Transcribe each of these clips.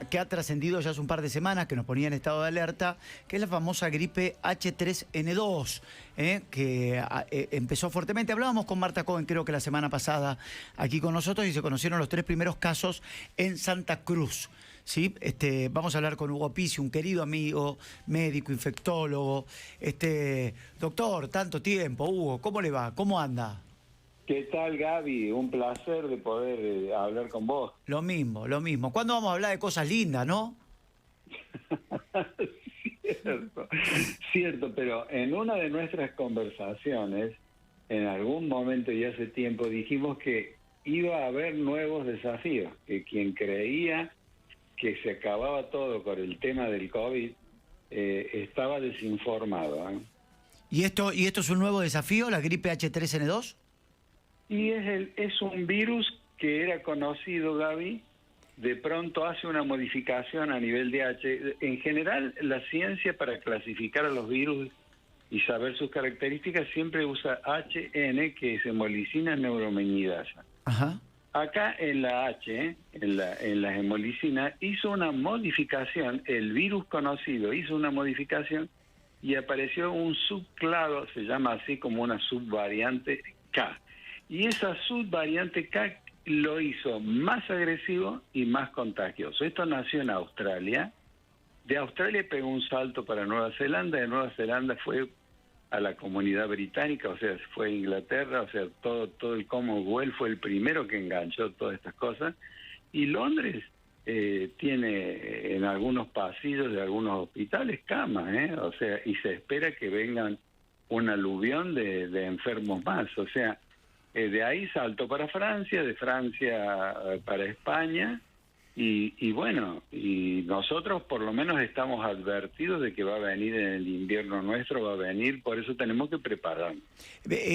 Que ha trascendido ya hace un par de semanas, que nos ponía en estado de alerta, que es la famosa gripe H3N2, que empezó fuertemente. Hablábamos con Marta Cohen, creo que la semana pasada, aquí con nosotros, y se conocieron los 3 primeros casos en Santa Cruz. ¿Sí? Vamos a hablar con Hugo Pizzi, un querido amigo, médico, infectólogo. Doctor, tanto tiempo, Hugo, ¿cómo le va? ¿Cómo anda? ¿Qué tal, Gaby? Un placer de poder hablar con vos. Lo mismo, lo mismo. ¿Cuándo vamos a hablar de cosas lindas, no? Cierto, pero en una de nuestras conversaciones, en algún momento y hace tiempo, dijimos que iba a haber nuevos desafíos, que quien creía que se acababa todo por el tema del COVID estaba desinformado. ¿Y esto es un nuevo desafío, la gripe H3N2? Y es un virus que era conocido, Gaby, de pronto hace una modificación a nivel de H. En general, la ciencia para clasificar a los virus y saber sus características siempre usa HN, que es hemolicina neuromenidasa. Ajá. Acá en la H, en la hemolicina, hizo una modificación, el virus conocido hizo una modificación y apareció un subclado, se llama así como una subvariante K. Y esa subvariante K lo hizo más agresivo y más contagioso. Esto nació en Australia. De Australia pegó un salto para Nueva Zelanda. De Nueva Zelanda fue a la Comunidad Británica, o sea, fue a Inglaterra, o sea, todo el Commonwealth fue el primero que enganchó todas estas cosas. Y Londres tiene en algunos pasillos de algunos hospitales camas, o sea, y se espera que vengan un aluvión de enfermos más, o sea, de ahí saltó para Francia, de Francia para España, y bueno, y nosotros por lo menos estamos advertidos de que va a venir en el invierno nuestro, va a venir, por eso tenemos que prepararnos.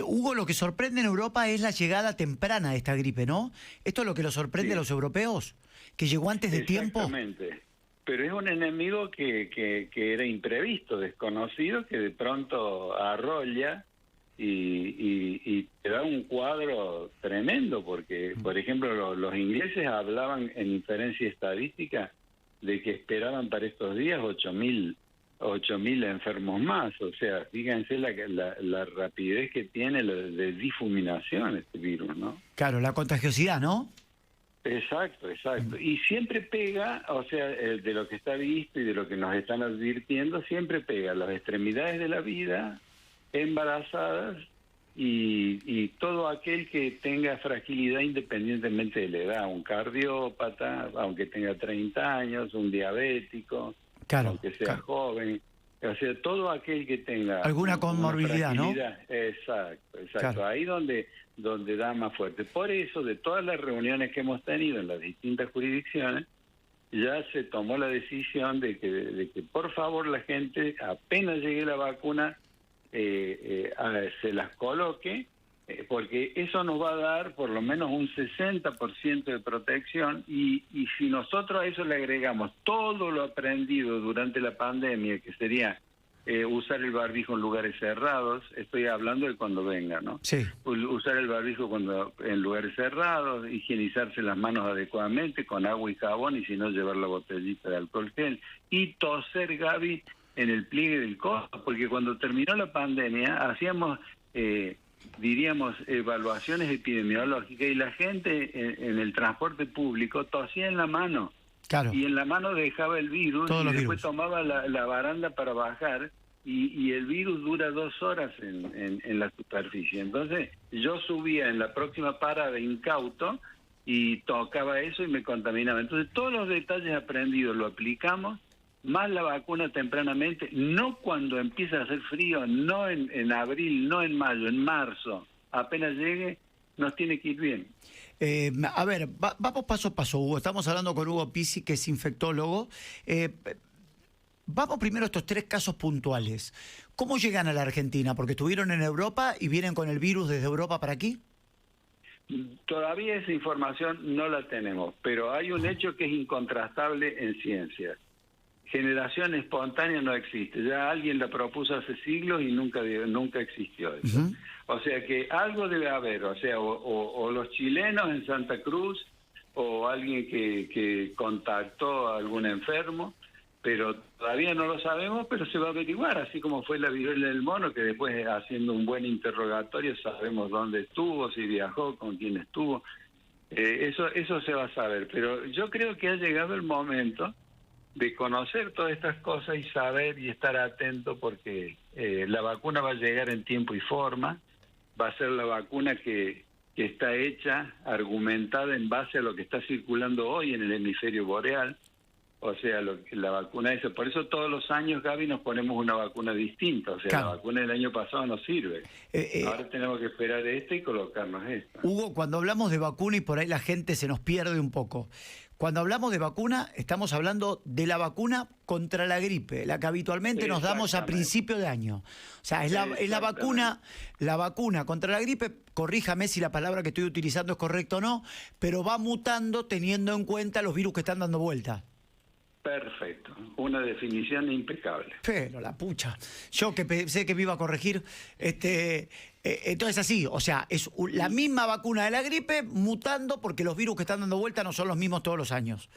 Hugo, lo que sorprende en Europa es la llegada temprana de esta gripe, ¿no? ¿Esto es lo que los sorprende a los europeos? ¿Que llegó antes de tiempo? Exactamente. Pero es un enemigo que era imprevisto, desconocido, que de pronto arrolla y te da un cuadro tremendo, porque, por ejemplo, los ingleses hablaban en inferencia estadística de que esperaban para estos días 8.000 enfermos más. O sea, fíjense la rapidez que tiene de difuminación este virus, ¿no? Claro, la contagiosidad, ¿no? Exacto, exacto. Y siempre pega, o sea, de lo que está visto y de lo que nos están advirtiendo, siempre pega las extremidades de la vida, embarazadas y todo aquel que tenga fragilidad independientemente de la edad, un cardiópata, aunque tenga 30 años, un diabético, claro, aunque sea claro. joven, o sea, todo aquel que tenga alguna comorbilidad, ¿no? Exacto, exacto, Claro. ahí donde da más fuerte. Por eso, de todas las reuniones que hemos tenido en las distintas jurisdicciones, ya se tomó la decisión de que por favor la gente, apenas llegue la vacuna, se las coloque, porque eso nos va a dar por lo menos un 60% de protección y si nosotros a eso le agregamos todo lo aprendido durante la pandemia, que sería usar el barbijo en lugares cerrados, estoy hablando de cuando venga, ¿no? Sí. Usar el barbijo en lugares cerrados, higienizarse las manos adecuadamente con agua y jabón y si no llevar la botellita de alcohol gel y toser, Gaby, en el pliegue del codo, porque cuando terminó la pandemia hacíamos, diríamos, evaluaciones epidemiológicas y la gente en el transporte público tosía en la mano. Claro. Y en la mano dejaba el virus y después tomaba la baranda para bajar y el virus dura 2 horas en la superficie. Entonces yo subía en la próxima parada incauto y tocaba eso y me contaminaba. Entonces todos los detalles aprendidos lo aplicamos, más la vacuna tempranamente, no cuando empieza a hacer frío, no en abril, no en mayo, en marzo, apenas llegue, nos tiene que ir bien. A ver, vamos paso a paso, Hugo. Estamos hablando con Hugo Pizzi, que es infectólogo. Vamos primero a estos 3 casos puntuales. ¿Cómo llegan a la Argentina? ¿Porque estuvieron en Europa y vienen con el virus desde Europa para aquí? Todavía esa información no la tenemos, pero hay un hecho que es incontrastable en ciencia. Generación espontánea no existe. Ya alguien la propuso hace siglos y nunca existió eso. O sea que algo debe haber. O sea, o los chilenos en Santa Cruz o alguien que contactó a algún enfermo, pero todavía no lo sabemos, pero se va a averiguar, así como fue la viruela del mono, que después haciendo un buen interrogatorio sabemos dónde estuvo, si viajó, con quién estuvo. Eso se va a saber, pero yo creo que ha llegado el momento de conocer todas estas cosas y saber y estar atento, porque la vacuna va a llegar en tiempo y forma, va a ser la vacuna que está hecha, argumentada en base a lo que está circulando hoy en el hemisferio boreal, o sea, la vacuna esa. Por eso todos los años, Gaby, nos ponemos una vacuna distinta, o sea, claro. La vacuna del año pasado no sirve. Ahora tenemos que esperar esta y colocarnos esta. Hugo, cuando hablamos de vacuna, y por ahí la gente se nos pierde un poco, cuando hablamos de vacuna, estamos hablando de la vacuna contra la gripe, la que habitualmente nos damos a principio de año. O sea, es la vacuna contra la gripe, corríjame si la palabra que estoy utilizando es correcta o no, pero va mutando teniendo en cuenta los virus que están dando vuelta. Perfecto, una definición impecable. Pero la pucha, yo que pensé que me iba a corregir, entonces así, o sea, es la misma vacuna de la gripe mutando porque los virus que están dando vuelta no son los mismos todos los años.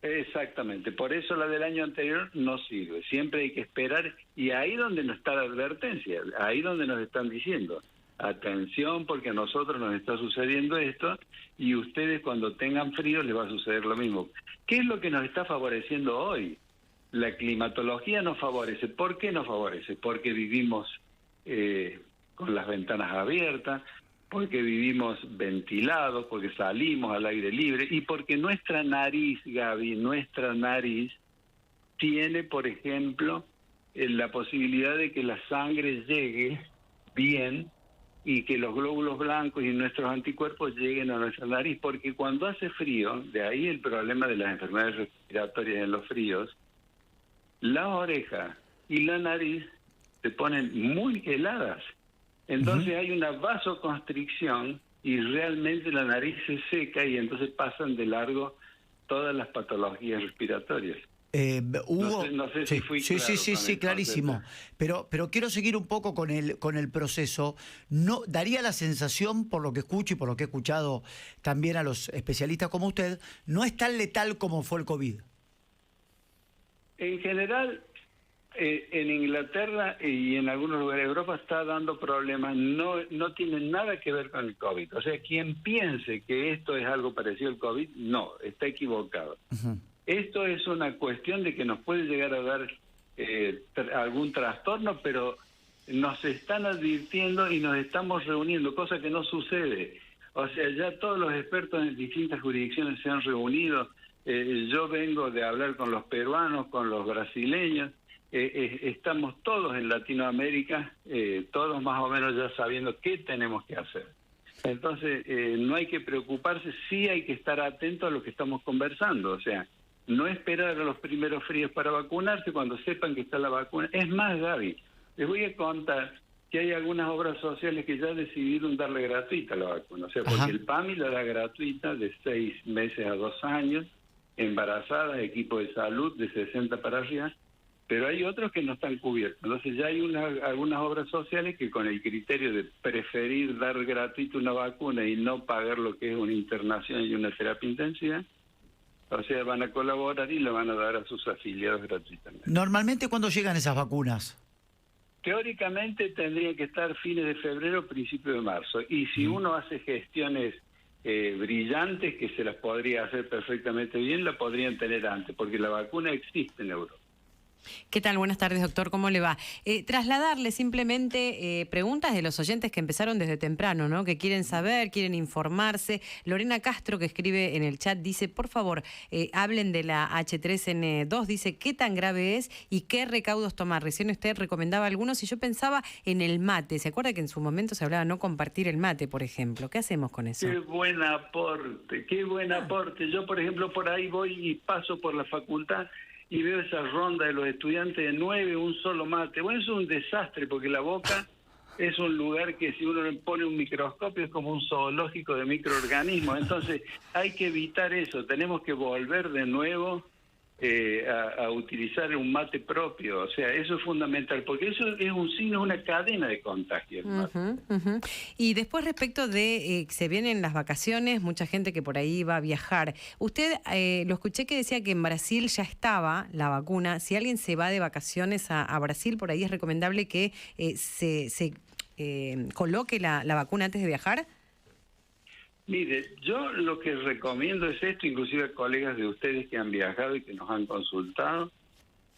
Exactamente, por eso la del año anterior no sirve, siempre hay que esperar, y ahí donde nos está la advertencia, ahí donde nos están diciendo, atención porque a nosotros nos está sucediendo esto, y ustedes cuando tengan frío les va a suceder lo mismo. ¿Qué es lo que nos está favoreciendo hoy? La climatología nos favorece. ¿Por qué nos favorece? Porque vivimos con las ventanas abiertas, porque vivimos ventilados, porque salimos al aire libre, y porque nuestra nariz, Gaby, nuestra nariz tiene, por ejemplo, la posibilidad de que la sangre llegue bien y que los glóbulos blancos y nuestros anticuerpos lleguen a nuestra nariz, porque cuando hace frío, de ahí el problema de las enfermedades respiratorias en los fríos, la oreja y la nariz se ponen muy heladas. Entonces hay una vasoconstricción y realmente la nariz se seca y entonces pasan de largo todas las patologías respiratorias. Hugo, no sé si fui claro sí, clarísimo. Pero quiero seguir un poco con el proceso. No daría la sensación, por lo que escucho y por lo que he escuchado también a los especialistas como usted, no es tan letal como fue el COVID. En general, en Inglaterra y en algunos lugares de Europa está dando problemas, no tienen nada que ver con el COVID. O sea, quien piense que esto es algo parecido al COVID, no, está equivocado. Uh-huh. Esto es una cuestión de que nos puede llegar a dar algún trastorno, pero nos están advirtiendo y nos estamos reuniendo, cosa que no sucede. O sea, ya todos los expertos en distintas jurisdicciones se han reunido. Yo vengo de hablar con los peruanos, con los brasileños. Estamos todos en Latinoamérica, todos más o menos ya sabiendo qué tenemos que hacer. Entonces, no hay que preocuparse, sí hay que estar atento a lo que estamos conversando. O sea, no esperar a los primeros fríos para vacunarse cuando sepan que está la vacuna. Es más, Gaby, les voy a contar que hay algunas obras sociales que ya decidieron darle gratuita la vacuna. O sea, porque Ajá. El PAMI la da gratuita de 6 meses a 2 años, embarazadas, equipo de salud de 60 para arriba, pero hay otros que no están cubiertos. Entonces ya hay algunas obras sociales que con el criterio de preferir dar gratuito una vacuna y no pagar lo que es una internación y una terapia intensiva, o sea, van a colaborar y le van a dar a sus afiliados gratuitamente. Normalmente, ¿cuándo llegan esas vacunas? Teóricamente tendrían que estar fines de febrero, principio de marzo. Y si uno hace gestiones brillantes, que se las podría hacer perfectamente bien, la podrían tener antes, porque la vacuna existe en Europa. ¿Qué tal? Buenas tardes, doctor. ¿Cómo le va? Trasladarle simplemente preguntas de los oyentes que empezaron desde temprano, ¿no? Que quieren saber, quieren informarse. Lorena Castro, que escribe en el chat, dice, por favor, hablen de la H3N2. Dice, ¿qué tan grave es y qué recaudos tomar? Recién usted recomendaba algunos y yo pensaba en el mate. ¿Se acuerda que en su momento se hablaba de no compartir el mate, por ejemplo? ¿Qué hacemos con eso? Qué buen aporte, qué buen aporte. Yo, por ejemplo, por ahí voy y paso por la facultad y veo esa ronda de los estudiantes de 9, un solo mate. Bueno, eso es un desastre, porque la boca es un lugar que si uno le pone un microscopio es como un zoológico de microorganismos. Entonces hay que evitar eso. Tenemos que volver de nuevo a utilizar un mate propio. O sea, eso es fundamental, porque eso es un signo, una cadena de contagio. Ujú, ujú. Y después respecto de se vienen las vacaciones, mucha gente que por ahí va a viajar. Usted lo escuché que decía que en Brasil ya estaba la vacuna. Si alguien se va de vacaciones a Brasil, por ahí es recomendable que se coloque la vacuna antes de viajar. Mire, yo lo que recomiendo es esto, inclusive a colegas de ustedes que han viajado y que nos han consultado.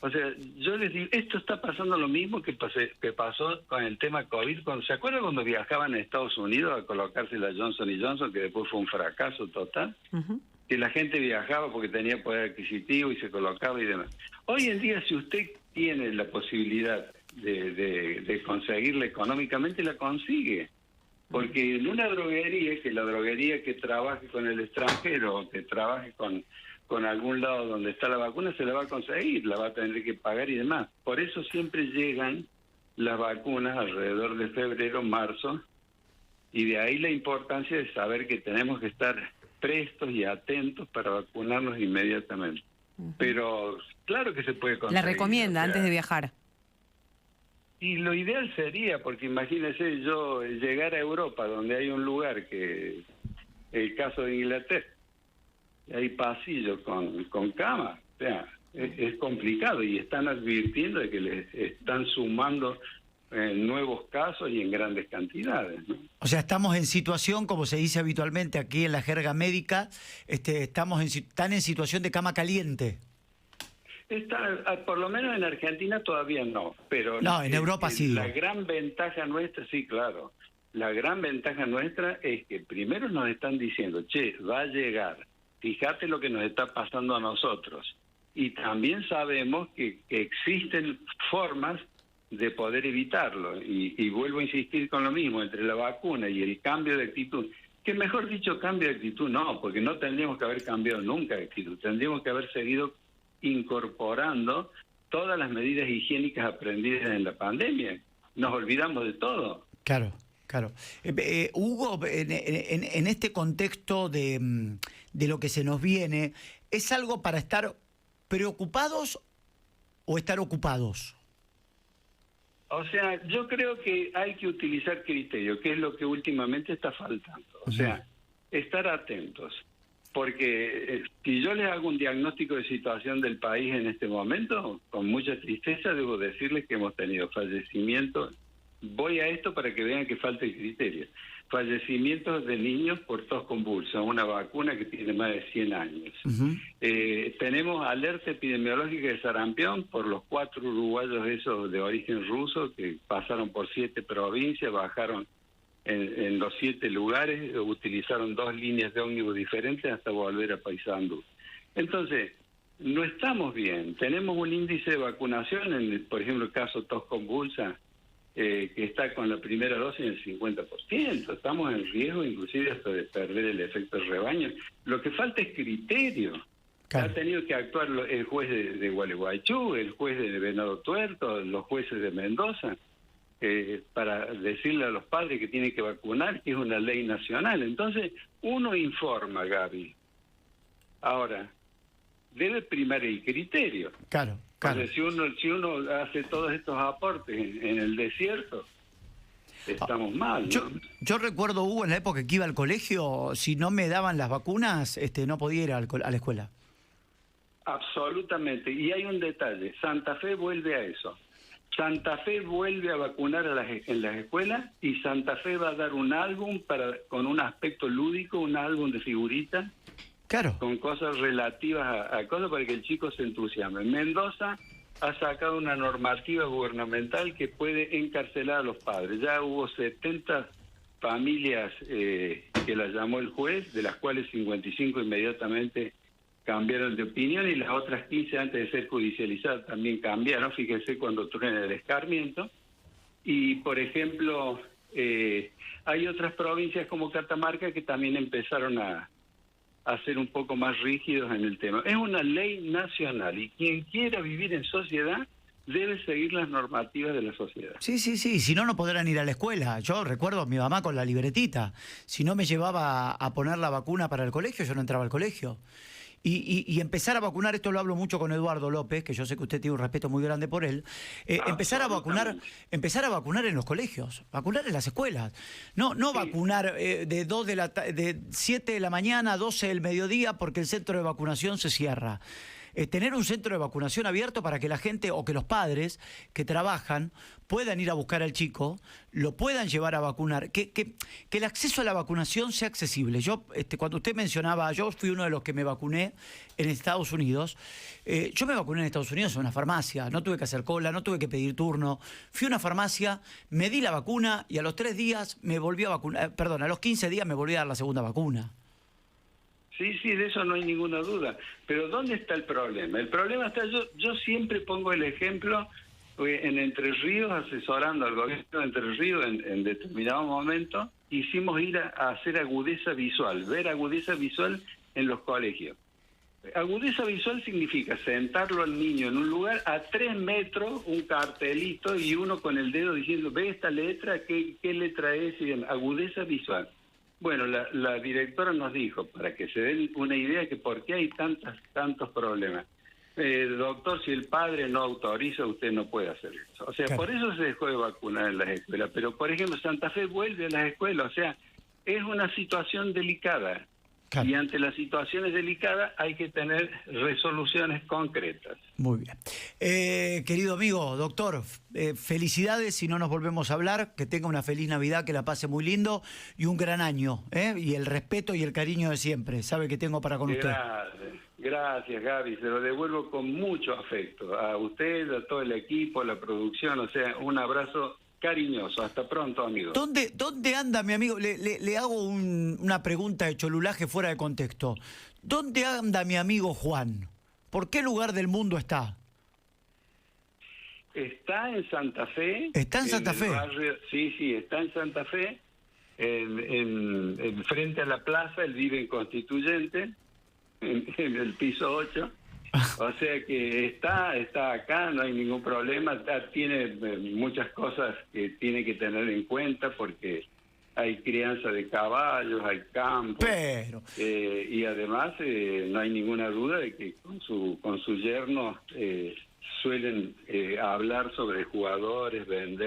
O sea, yo les digo, esto está pasando lo mismo que pasó con el tema COVID. ¿Se acuerdan cuando viajaban a Estados Unidos a colocarse la Johnson Johnson, que después fue un fracaso total? Ujú. Que la gente viajaba porque tenía poder adquisitivo y se colocaba y demás. Hoy en día, si usted tiene la posibilidad de conseguirla económicamente, la consigue. Porque en una droguería, que la droguería que trabaje con el extranjero o que trabaje con algún lado donde está la vacuna, se la va a conseguir, la va a tener que pagar y demás. Por eso siempre llegan las vacunas alrededor de febrero, marzo, y de ahí la importancia de saber que tenemos que estar prestos y atentos para vacunarnos inmediatamente. Pero claro que se puede conseguir. La recomienda o sea, antes de viajar. y lo ideal sería, porque imagínese yo llegar a Europa, donde hay un lugar que, el caso de Inglaterra, hay pasillos con camas, o sea, es complicado y están advirtiendo de que les están sumando nuevos casos y en grandes cantidades, ¿no? O sea, estamos en situación, como se dice habitualmente aquí en la jerga médica, están en situación de cama caliente. Por lo menos en Argentina todavía no, pero No, en Europa sí. La gran ventaja nuestra, sí, claro, la gran ventaja nuestra es que primero nos están diciendo, che, va a llegar, fíjate lo que nos está pasando a nosotros, y también sabemos que existen formas de poder evitarlo, y vuelvo a insistir con lo mismo, entre la vacuna y el cambio de actitud, que mejor dicho cambio de actitud no, porque no tendríamos que haber cambiado nunca de actitud, tendríamos que haber seguido incorporando todas las medidas higiénicas aprendidas en la pandemia. Nos olvidamos de todo. Claro, claro. Hugo, en este contexto de lo que se nos viene, ¿es algo para estar preocupados o estar ocupados? O sea, yo creo que hay que utilizar criterio, que es lo que últimamente está faltando. O sea, estar atentos. Porque si yo les hago un diagnóstico de situación del país en este momento, con mucha tristeza debo decirles que hemos tenido fallecimientos. Voy a esto para que vean que falta el criterio. Fallecimientos de niños por tos convulsa, una vacuna que tiene más de 100 años. Tenemos alerta epidemiológica de sarampión por los 4 uruguayos esos de origen ruso que pasaron por 7 provincias, bajaron en los 7 lugares, utilizaron 2 líneas de ómnibus diferentes hasta volver a Paysandú. Entonces, no estamos bien. Tenemos un índice de vacunación, por ejemplo, el caso tos convulsa, que está con la primera dosis en el 50%. Estamos en riesgo inclusive hasta de perder el efecto rebaño. Lo que falta es criterio. Claro. Ha tenido que actuar el juez de Gualeguaychú, el juez de Venado Tuerto, los jueces de Mendoza, para decirle a los padres que tienen que vacunar, que es una ley nacional. Entonces, uno informa, Gaby. Ahora, debe primar el criterio. Claro, claro. Porque si uno hace todos estos aportes en el desierto, estamos mal, ¿no? Yo recuerdo, Hugo, en la época que iba al colegio, si no me daban las vacunas, no podía ir a la escuela. Absolutamente. Y hay un detalle. Santa Fe vuelve a eso. Santa Fe vuelve a vacunar en las escuelas y Santa Fe va a dar un álbum con un aspecto lúdico, un álbum de figuritas, claro, con cosas relativas a cosas para que el chico se entusiasme. Mendoza ha sacado una normativa gubernamental que puede encarcelar a los padres. Ya hubo 70 familias que las llamó el juez, de las cuales 55 inmediatamente cambiaron de opinión y las otras 15 antes de ser judicializadas también cambiaron. Fíjense cuando truena el escarmiento. Y, por ejemplo, hay otras provincias como Catamarca que también empezaron a ser un poco más rígidos en el tema. Es una ley nacional y quien quiera vivir en sociedad debe seguir las normativas de la sociedad. Sí, si no, no podrán ir a la escuela. Yo recuerdo a mi mamá con la libretita. Si no me llevaba a poner la vacuna para el colegio, yo no entraba al colegio. y empezar a vacunar, esto lo hablo mucho con Eduardo López, que yo sé que usted tiene un respeto muy grande por él, empezar a vacunar en los colegios, vacunar en las escuelas. No vacunar de 7 de la mañana a 12 del mediodía porque el centro de vacunación se cierra. Tener un centro de vacunación abierto para que la gente o que los padres que trabajan puedan ir a buscar al chico, lo puedan llevar a vacunar, que el acceso a la vacunación sea accesible. Yo, cuando usted mencionaba, yo fui uno de los que me vacuné en Estados Unidos. Yo me vacuné en Estados Unidos en una farmacia, no tuve que hacer cola, no tuve que pedir turno. Fui a una farmacia, me di la vacuna y a los 3 días me volví a vacunar, perdón, a los 15 días me volví a dar la segunda vacuna. Sí, de eso no hay ninguna duda. Pero ¿dónde está el problema? El problema está, yo siempre pongo el ejemplo en Entre Ríos, asesorando al gobierno de Entre Ríos en determinado momento, hicimos ir a hacer agudeza visual, ver agudeza visual en los colegios. Agudeza visual significa sentarlo al niño en un lugar a 3 metros, un cartelito y uno con el dedo diciendo, ve esta letra, ¿qué letra es? Y agudeza visual. Bueno, la directora nos dijo, para que se den una idea, que por qué hay tantos problemas. Doctor, si el padre no autoriza, usted no puede hacer eso. O sea, claro. Por eso se dejó de vacunar en las escuelas. Pero, por ejemplo, Santa Fe vuelve a las escuelas. O sea, es una situación delicada. Claro. Y ante las situaciones delicadas hay que tener resoluciones concretas. Muy bien. Querido amigo, doctor, felicidades si no nos volvemos a hablar, que tenga una feliz Navidad, que la pase muy lindo y un gran año, y el respeto y el cariño de siempre, sabe que tengo para con usted. Gracias, Gaby, se lo devuelvo con mucho afecto a usted, a todo el equipo, a la producción, o sea, un abrazo cariñoso. Hasta pronto, amigo. ¿Dónde anda, mi amigo? Le hago una pregunta de cholulaje fuera de contexto. ¿Dónde anda mi amigo Juan? ¿Por qué lugar del mundo está? Está en Santa Fe. ¿Está en Santa Fe? Barrio, sí, está en Santa Fe, en frente a la plaza. Él vive en Constituyente, en el piso 8. O sea que está acá, no hay ningún problema. Tiene muchas cosas que tiene que tener en cuenta porque hay crianza de caballos, hay campo. Pero y además no hay ninguna duda de que con su yerno suelen hablar sobre jugadores, vender.